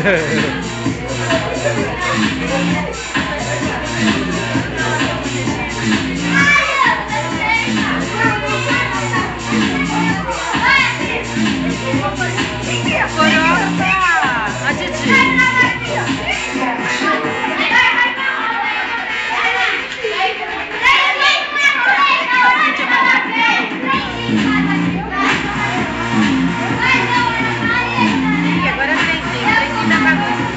A Didi. Agora tem da bagunça.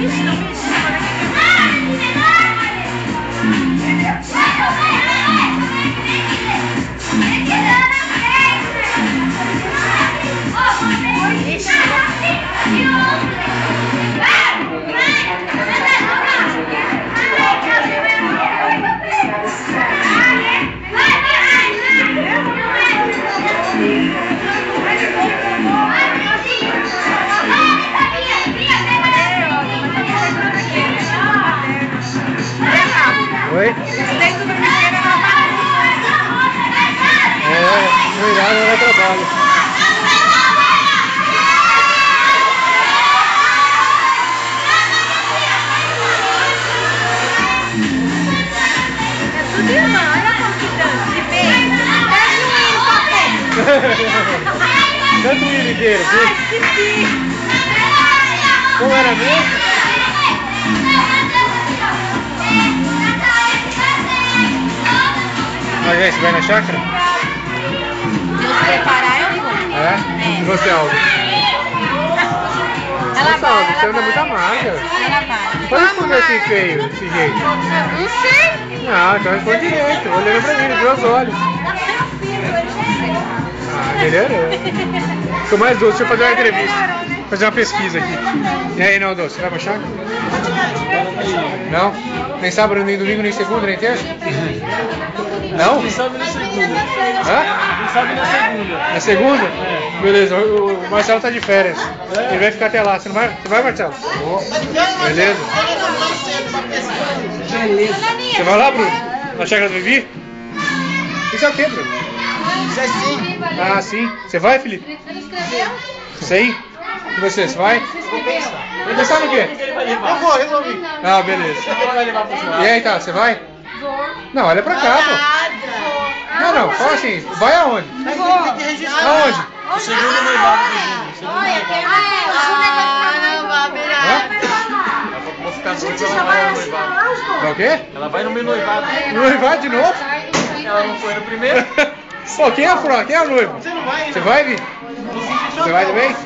Ixi, não mexe, olha Oi? Esse daí tudo pequeno é uma no irado não é trabalho. É tudo irmã, olha como que dança, que bem. Tanto o inteiro, viu? Ai, que filho. Como era mesmo? Mas aí, você vai na chácara? Se preparar, eu vou. É? E você, Aldo? Ela Nossa, vai, Aldo, você anda ela muito magra. Ela vai. Pode responder assim feio, desse jeito. Não sei. Não, então responde direito, olhando pra mim, nos meus olhos. Ah, melhorou. Sou mais doce, deixa eu fazer uma entrevista. Fazer uma pesquisa aqui. E aí, Naldo, você vai pra chácara? Não? Nem sábado, nem domingo, nem segunda, nem terça? Não? Quem sabe na segunda. Hã? Quem sabe na segunda. Na segunda? É. Beleza, o Marcelo tá de férias. Ele vai ficar até lá. Você não vai? Você vai, Marcelo? Beleza. Você vai lá, Bruno? Na chácara do Vivi? Isso é o quê, Bruno? Isso é sim. Ah, sim. Você vai, Felipe? Sei. E você vai? Vai pensar no quê? Eu vou, resolvi. Ah, beleza. Ele vai levar pro churrasco. E aí, tá? Você vai? Não, olha pra cá, pô. Não, fala assim. Vai aonde? Tem que registrar. Aonde? O segundo noivado do Júnior. O segundo noivado. Vai o quê? Ela vai no meu noivado. Noivado de novo? Ela não foi no primeiro. Pô, quem é a Fro? Quem é o noivo? Você não vai? Você vai, Vi? Você vai também?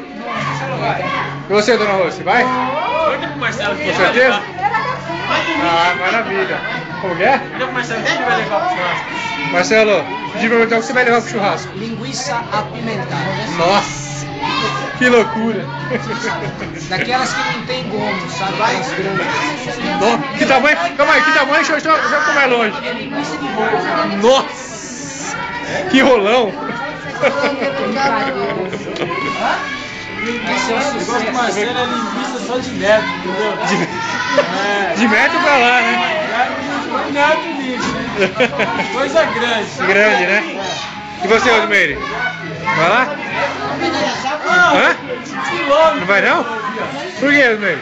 E você, dona Rosa, você vai? Pergunta pro Marcelo que Com ele vai certeza? levar. Ah, maravilha. Como que é? Pergunta pro Marcelo que ele vai levar pro churrasco. Marcelo, pedi pra perguntar o que você vai levar pro churrasco. Linguiça apimentada. Nossa, que loucura. Daquelas que não tem gomo, sabe? Aquelas grandes. Nossa, que tamanho? Calma aí, que tamanho? Deixa eu ficar mais longe. Nossa, que rolão. Esse é o O negócio do sucesso. Marcelo é linguiça só de neto, entendeu? De metro pra lá, né? Neto nisso. Coisa grande. Grande, né? E você, Osmeire? Vai lá? Hã? Não vai não? Por que, Osmeire?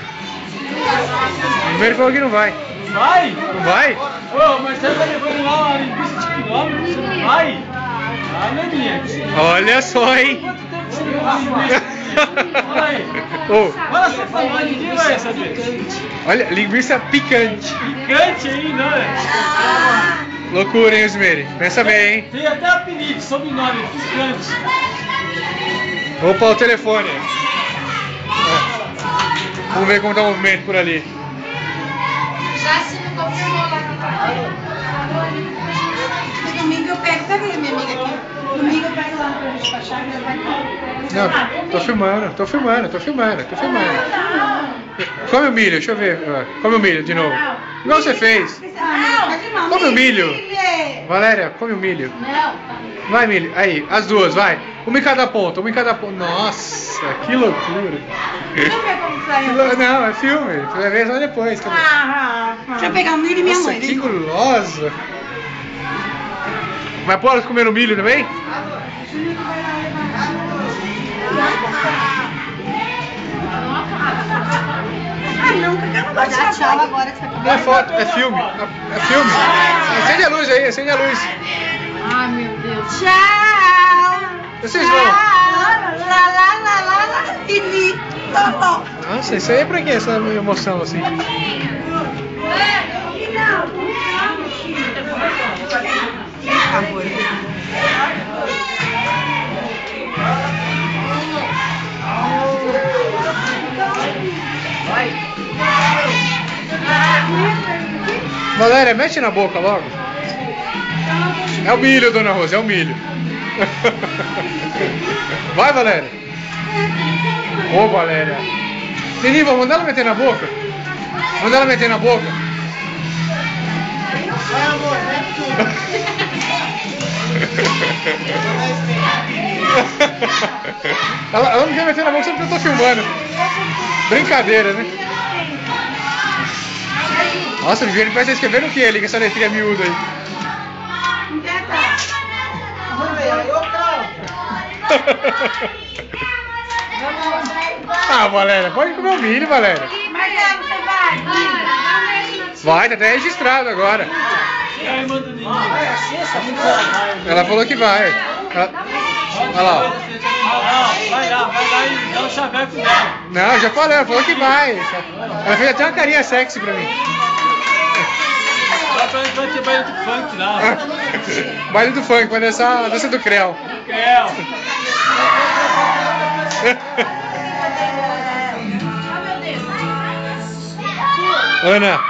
Osmeire falou que não vai. Vai? Não vai? Ô, o Marcelo tá levando lá uma linguiça de quilômetro, você não vai? Ah, não é minha. Olha só, hein? Olha aí. Ô, Olha só falar, ninguém vai saber. olha, linguiça picante. Picante aí, não é? Loucura, hein, Osmeire? Pensa bem, hein? Tem até apelido, sobrenome, picante. Vou pôr o telefone. Vamos ver como tá o movimento por ali. Já se não confirmou lá que domingo eu pego, pega aí minha amiga aqui. Domingo eu pego lá pra gente baixar e vai. Não, tô filmando. Come o milho, deixa eu ver. Come o milho de novo. Igual você fez. Come o milho. Valéria, come o milho. Vai, milho. Aí, as duas, vai. Uma em cada ponta, Nossa, que loucura. Não, é filme. Você vai ver só depois. Deixa eu pegar o milho e minha Nossa, mãe. que gulosa. Mas pode comer o milho também? nunca que eu não vou tirar tchau agora que você Não é foto, é filme. É filme. Acende a luz aí, acende a luz. Ai, meu Deus. Tchau. Vocês vão. Lá, finito. Nossa, isso aí é pra quê? Essa emoção assim. Valéria, mete na boca logo. É o milho, dona Rosa, é o milho. Vai, Valéria. Ô, Valéria. Niniva, manda ela meter na boca. Manda ela meter na boca. Vai, amor, mete tudo. Ela não quer meter na boca só porque eu tô filmando. Brincadeira, né? Nossa, Viviane, parece que tá escrevendo o que ali, com essa letrinha miúda aí? Vamos ver, aí eu cravo. Ah, Valéria, pode comer o milho, Valéria. Marcelo, você vai? Vai, tá até registrado agora. E aí, manda ninguém. Vai, assim, essa Ela falou que vai. Olha lá. Ó. Vai lá e dá um chaveco nela. Não, já falei, ela falou que vai. Ela fez até uma carinha sexy pra mim. Vai ter baile do funk lá. Baile do funk, vai dançar a dança do Creu. Creu. Ana!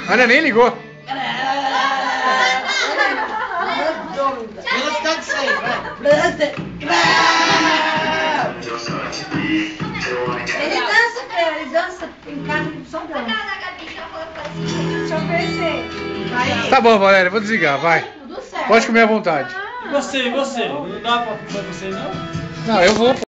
Ana nem ligou. Velocidade 6, vai. Ele dança em casa com som dela. Deixa eu oferecer. Vai. Tá bom, Valéria, vou desligar, vai. Tudo certo. Pode comer à vontade. E você? Não dá pra você, não? Não, eu vou.